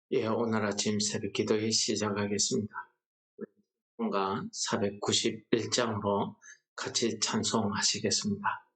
오늘 아침 새벽 기도회 시작하겠습니다. 뭔가 491장으로 같이 찬송하시겠습니다.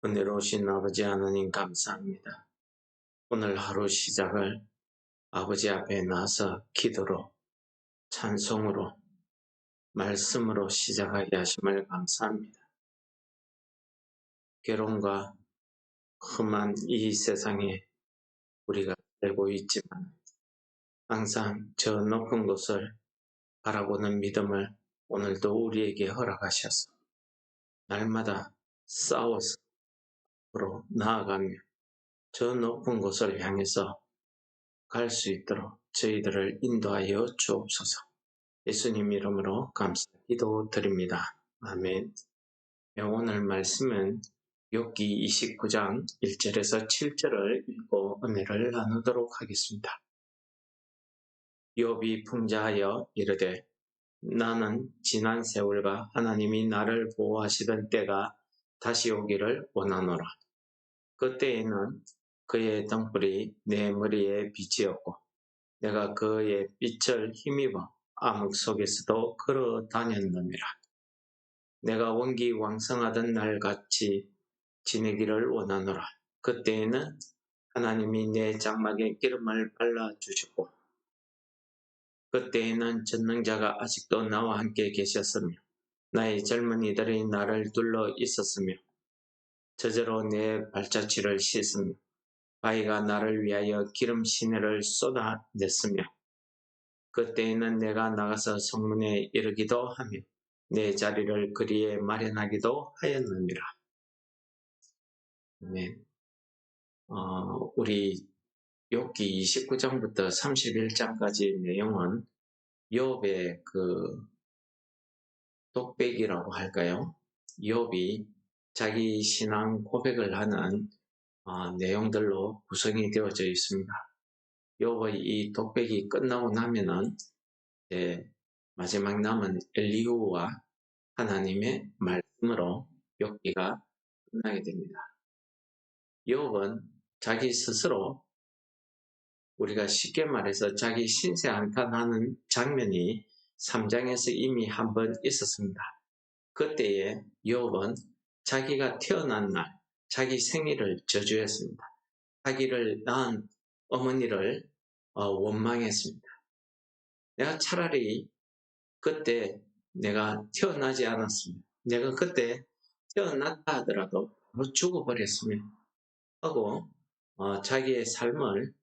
은혜로우신 아버지 하나님 감사합니다. 오늘 하루 시작을 아버지 앞에 나서 기도로, 찬송으로, 말씀으로 시작하게 하심을 감사합니다. 괴로움과 험한 이 세상에 우리가 살고 있지만 항상 저 높은 곳을 바라보는 믿음을 오늘도 우리에게 허락하셔서 날마다 싸워서 앞으로 나아가며 저 높은 곳을 향해서 갈 수 있도록 저희들을 인도하여 주옵소서. 예수님 이름으로 감사 기도드립니다. 아멘. 오늘 말씀은 욥기 29장 1절에서 7절을 읽고 은혜를 나누도록 하겠습니다. 욥이 풍자하여 이르되 나는 지난 세월과 하나님이 나를 보호하시던 때가 다시 오기를 원하노라. 그때에는 그의 등불이 내 머리에 빛이었고 내가 그의 빛을 힘입어 암흑 속에서도 걸어 다녔느니라. 내가 원기 왕성하던 날같이 지내기를 원하노라. 그때에는 하나님이 내 장막에 기름을 발라주셨고 그때에는 전능자가 아직도 나와 함께 계셨으며 나의 젊은이들이 나를 둘러 있었으며 저절로 내 발자취를 씻으며 바위가 나를 위하여 기름 시내를 쏟아냈으며 그때에는 내가 나가서 성문에 이르기도 하며 내 자리를 그리에 마련하기도 하였느니라. 네. 우리 욥기 29장부터 31장까지 내용은 욥의 그 독백이라고 할까요? 욥이 자기 신앙 고백을 하는 내용들로 구성이 되어져 있습니다. 욥의 이 독백이 끝나고 나면은 마지막 남은 엘리후와 하나님의 말씀으로 욥기가 끝나게 됩니다. 욥은 자기 스스로 우리가 쉽게 말해서 자기 신세 한탄하는 장면이 3장에서 이미 한번 있었습니다. 그때에 욥은 자기가 태어난 날, 자기 생일을 저주했습니다. 자기를 낳은 어머니를 원망했습니다. 내가 차라리 그때 내가 태어나지 않았으면, 내가 그때 태어났다 하더라도 바로 죽어버렸으면 하고 자기의 삶을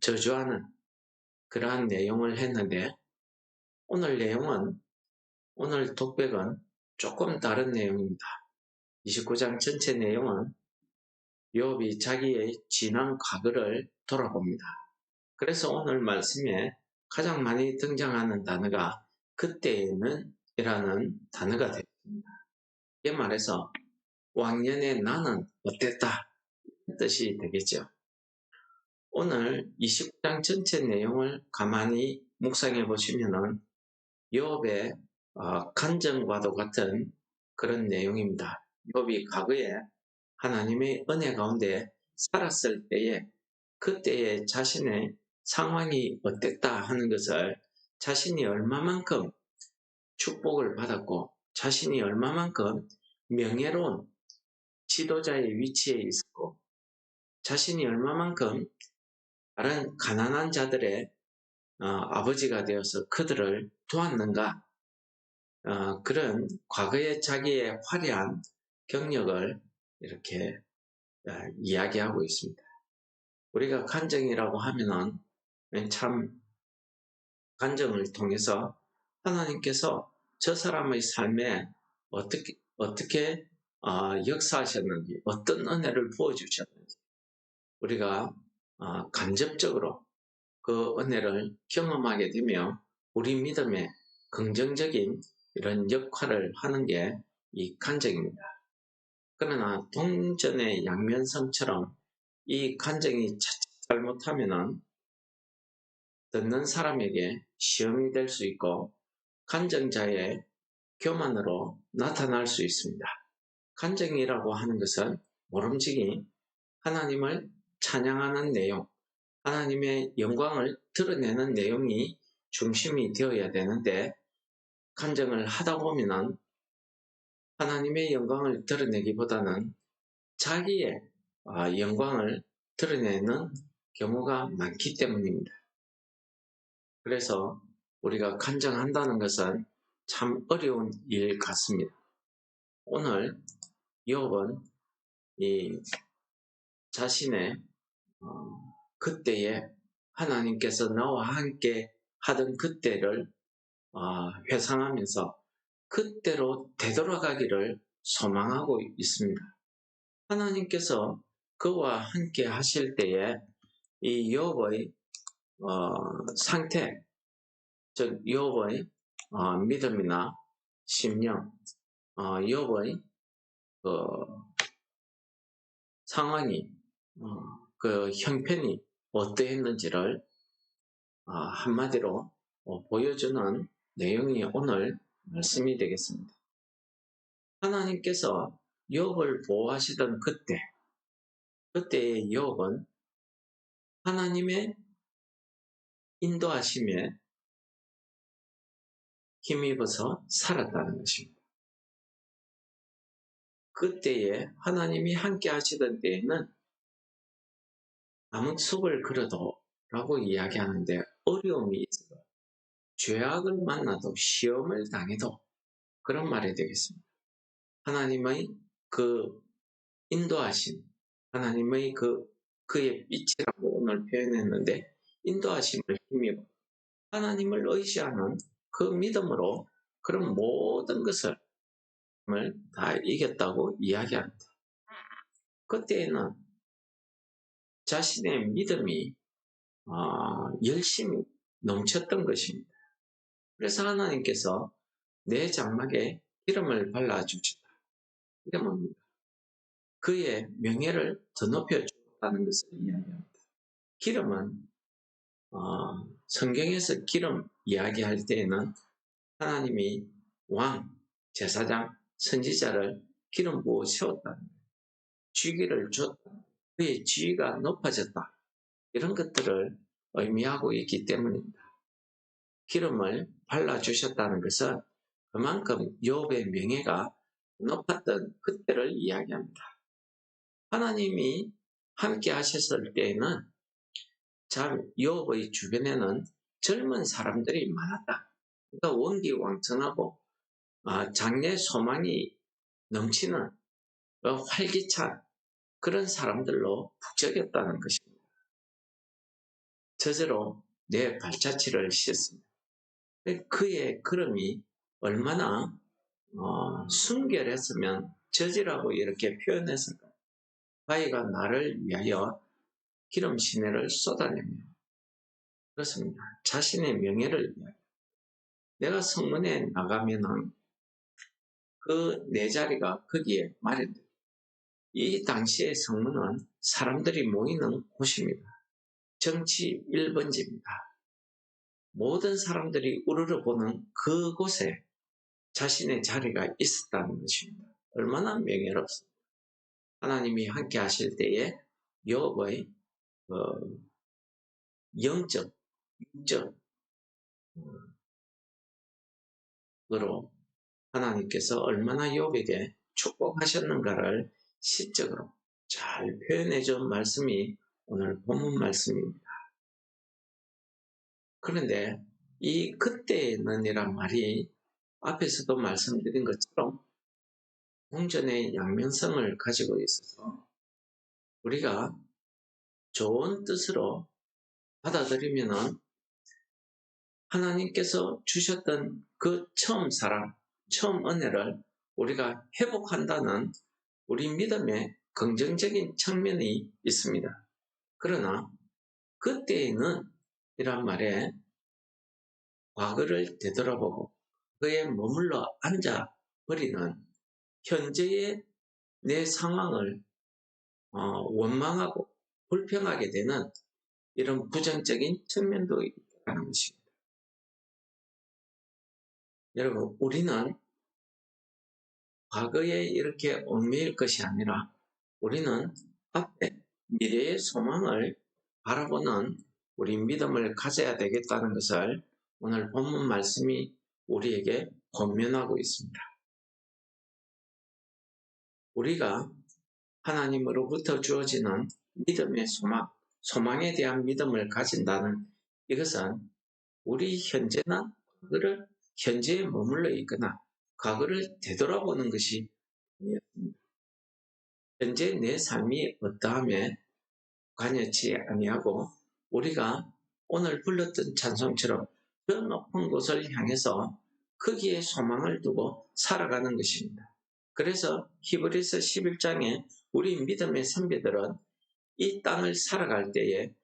저주하는 그러한 내용을 했는데 오늘 독백은 조금 다른 내용입니다. 29장 전체 내용은 욥이 자기의 지난 과거를 돌아봅니다. 그래서 오늘 말씀에 가장 많이 등장하는 단어가 그때에는 이라는 단어가 되겠습니다. 이게 말해서 왕년에 나는 어땠다 뜻이 되겠죠. 오늘 29장 전체 내용을 가만히 묵상해 보시면은 욥의 간증과도 같은 그런 내용입니다. 욥이 과거에 하나님의 은혜 가운데 살았을 때에 그때의 자신의 상황이 어땠다 하는 것을 자신이 얼마만큼 축복을 받았고 자신이 얼마만큼 명예로운 지도자의 위치에 있었고 자신이 얼마만큼 다른 가난한 자들의 아버지가 되어서 그들을 도왔는가 그런 과거의 자기의 화려한 경력을 이렇게 이야기하고 있습니다. 우리가 간증이라고 하면은 참 간증을 통해서 하나님께서 저 사람의 삶에 어떻게 역사하셨는지 어떤 은혜를 부어주셨는지 우리가 간접적으로 그 은혜를 경험하게 되며 우리 믿음에 긍정적인 이런 역할을 하는 게 이 간증입니다. 그러나 동전의 양면성처럼 이 간증이 잘못하면은 듣는 사람에게 시험이 될 수 있고 간증자의 교만으로 나타날 수 있습니다. 간증이라고 하는 것은 모름지기 하나님을 찬양하는 내용, 하나님의 영광을 드러내는 내용이 중심이 되어야 되는데 간증을 하다 보면은 하나님의 영광을 드러내기보다는 자기의 영광을 드러내는 경우가 많기 때문입니다. 그래서 우리가 간증한다는 것은 참 어려운 일 같습니다. 오늘 욥은 이 자신의 그때에 하나님께서 나와 함께 하던 그때를 회상하면서 그때로 되돌아가기를 소망하고 있습니다. 하나님께서 그와 함께 하실 때에 이 욥의 상태, 즉 욥의 믿음이나 심령, 욥의 상황이 그 형편이 어떠했는지를 한마디로 보여주는 내용이 오늘 말씀이 되겠습니다. 하나님께서 욥을 보호하시던 그때의 욥은 하나님의 인도하심에 힘입어서 살았다는 것입니다. 그때에 하나님이 함께 하시던 때에는 아무 숲을 걸어도 라고 이야기하는데 어려움이 있어요. 죄악을 만나도 시험을 당해도 그런 말이 되겠습니다. 하나님의 그 인도하심, 하나님의 그의 빛이라고 오늘 표현했는데 인도하심을 힘입어 하나님을 의지하는 그 믿음으로 그런 모든 것을 다 이겼다고 이야기합니다. 그때에는 자신의 믿음이 열심히 넘쳤던 것입니다. 그래서 하나님께서 내 장막에 기름을 발라주셨다. 이게 뭡니까? 그의 명예를 더 높여주었다는 것을 이야기합니다. 기름은 성경에서 기름 이야기할 때에는 하나님이 왕, 제사장, 선지자를 기름 부어 세웠다는 거예요. 지위를 줬다. 그의 지위가 높아졌다. 이런 것들을 의미하고 있기 때문입니다. 기름을 발라주셨다는 것은 그만큼 욥의 명예가 높았던 그때를 이야기합니다. 하나님이 함께 하셨을 때에는 참 욥의 주변에는 젊은 사람들이 많았다. 그러니까 원기왕천하고 장래 소망이 넘치는 활기찬 그런 사람들로 북적였다는 것입니다. 저절로 내 발자취를 씻습니다. 그의 걸음이 얼마나 순결했으면 저지라고 이렇게 표현했을까요? 바위가 나를 위하여 기름 시내를 쏟아내며 그렇습니다. 자신의 명예를 위하여 내가 성문에 나가면은 그 내 자리가 거기에 마련됩니다. 이 당시의 성문은 사람들이 모이는 곳입니다. 정치 1번지입니다. 모든 사람들이 우러러보는 그곳에 자신의 자리가 있었다는 것입니다. 얼마나 명예롭습니다. 하나님이 함께 하실 때에 욥의 영적, 육적으로 하나님께서 얼마나 욥에게 축복하셨는가를 시적으로 잘 표현해 준 말씀이 오늘 본문 말씀입니다. 그런데 이 그때는이란 말이 앞에서도 말씀드린 것처럼 공전의 양면성을 가지고 있어서 우리가 좋은 뜻으로 받아들이면은 하나님께서 주셨던 그 처음 사랑, 처음 은혜를 우리가 회복한다는 우리 믿음의 긍정적인 측면이 있습니다. 그러나 그때에는 이란 말에 과거를 되돌아보고 그에 머물러 앉아버리는 현재의 내 상황을 원망하고 불평하게 되는 이런 부정적인 측면도 있다는 것입니다. 여러분, 우리는 과거에 이렇게 얽매일 것이 아니라 우리는 앞에 미래의 소망을 바라보는 우리 믿음을 가져야 되겠다는 것을 오늘 본문 말씀이 우리에게 권면하고 있습니다. 우리가 하나님으로부터 주어지는 믿음의 소망에 대한 믿음을 가진다는 이것은 우리 현재나 과거를 현재에 머물러 있거나 과거를 되돌아보는 것이 아니었습니다. 현재 내 삶이 어떠함에 관여치 아니하고 우리가 오늘 불렀던 찬송처럼 저 높은 곳을 향해서 거기에 소망을 두고 살아가는 것입니다. 그래서 히브리서 11장에 우리 믿음의 선배들은 이 땅을 살아갈 때에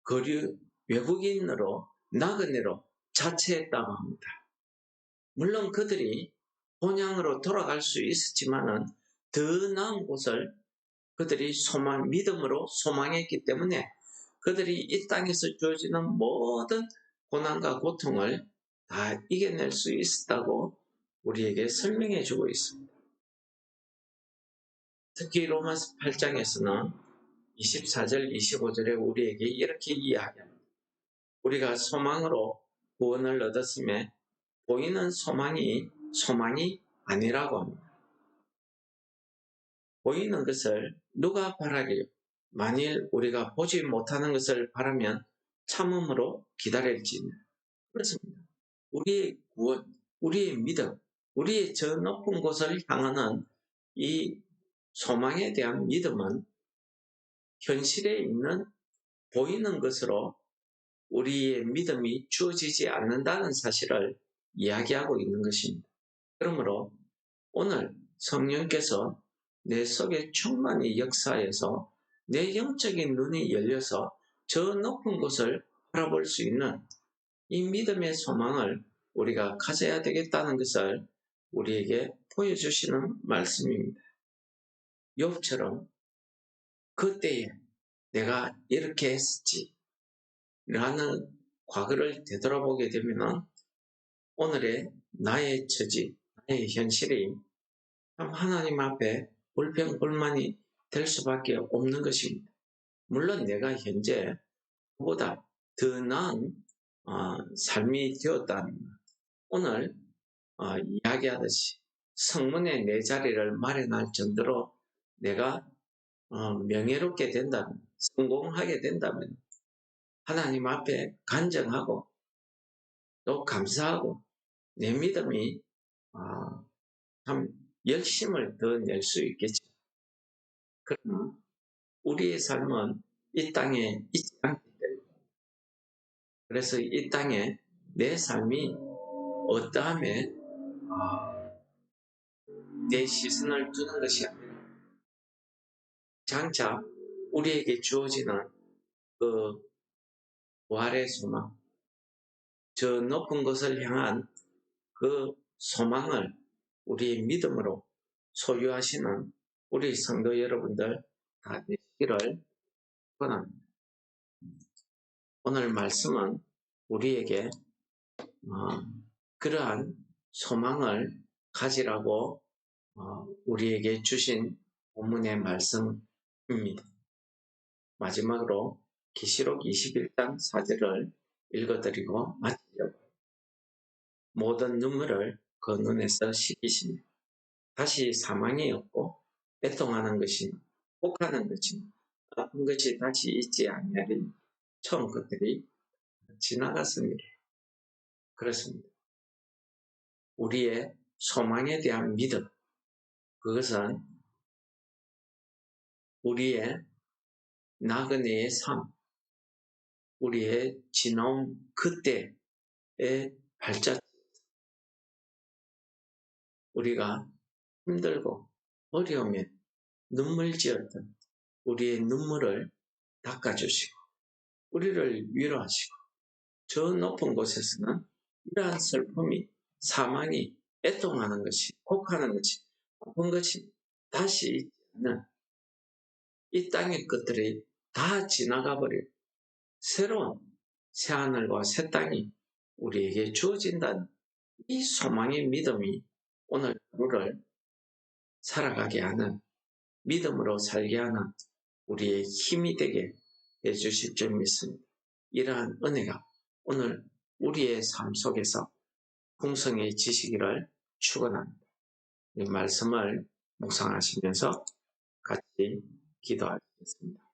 거류 외국인으로 나그네로 자처했다고 합니다. 물론 그들이 본향으로 돌아갈 수 있었지만은 더 나은 곳을 그들이 믿음으로 소망했기 때문에 그들이 이 땅에서 주어지는 모든 고난과 고통을 다 이겨낼 수 있었다고 우리에게 설명해 주고 있습니다. 특히 로마서 8장에서는 24절, 25절에 우리에게 이렇게 이야기합니다. 우리가 소망으로 구원을 얻었음에 보이는 소망이 아니라고 합니다. 보이는 것을 누가 바라리요? 만일 우리가 보지 못하는 것을 바라면 참음으로 기다릴지니. 그렇습니다. 우리의 구원, 우리의 믿음, 우리의 저 높은 곳을 향하는 이 소망에 대한 믿음은 현실에 있는 보이는 것으로 우리의 믿음이 주어지지 않는다는 사실을 이야기하고 있는 것입니다. 그러므로 오늘 성령께서 내 속에 충만히 역사해서 내 영적인 눈이 열려서 저 높은 곳을 바라볼 수 있는 이 믿음의 소망을 우리가 가져야 되겠다는 것을 우리에게 보여주시는 말씀입니다. 욥처럼 그때에 내가 이렇게 했었지 라는 과거를 되돌아보게 되면 오늘의 나의 처지, 나의 현실이 참 하나님 앞에 불평불만이 될 수밖에 없는 것입니다. 물론 내가 현재 그보다 더 나은 삶이 되었다면 오늘 이야기하듯이 성문에 내 자리를 마련할 정도로 내가 명예롭게 된다면, 성공하게 된다면 하나님 앞에 간증하고 또 감사하고 내 믿음이 참 열심을 더 낼 수 있겠죠. 그러나 우리의 삶은 이 땅에 있지 않기 때문에 그래서 이 땅에 내 삶이 어떠함에 내 시선을 두는 것이 아니라 장차 우리에게 주어지는 그 부활의 소망, 저 높은 것을 향한 그 소망을 우리의 믿음으로 소유하시는 우리 성도 여러분들 다 되시기를 원합니다. 오늘 말씀은 우리에게 그러한 소망을 가지라고 우리에게 주신 본문의 말씀입니다. 마지막으로 계시록 21장 4절을 읽어드리고 마치려고 모든 눈물을 그 눈에서 씻기시며 다시 사망이 없고 애통하는 것이 혹하는 것이 아픈 것이 다시 있지 아니하리니 처음 것들이 지나갔습니다. 그렇습니다. 우리의 소망에 대한 믿음, 그것은 우리의 나그네의 삶, 우리의 지나온 그때의 발자취, 우리가 힘들고 어려우면 눈물 지었던 우리의 눈물을 닦아주시고 우리를 위로하시고 저 높은 곳에서는 이러한 슬픔이 사망이 애통하는 것이 혹하는 것이 아픈 것이 다시 있지 않는 이 땅의 것들이 다 지나가 버리고 새로운 새하늘과 새 땅이 우리에게 주어진다는 이 소망의 믿음이 오늘 하루를 살아가게 하는 믿음으로 살게 하는 우리의 힘이 되게 해주실 줄 믿습니다. 이러한 은혜가 오늘 우리의 삶 속에서 풍성해지시기를 축원합니다. 이 말씀을 묵상하시면서 같이 기도하겠습니다.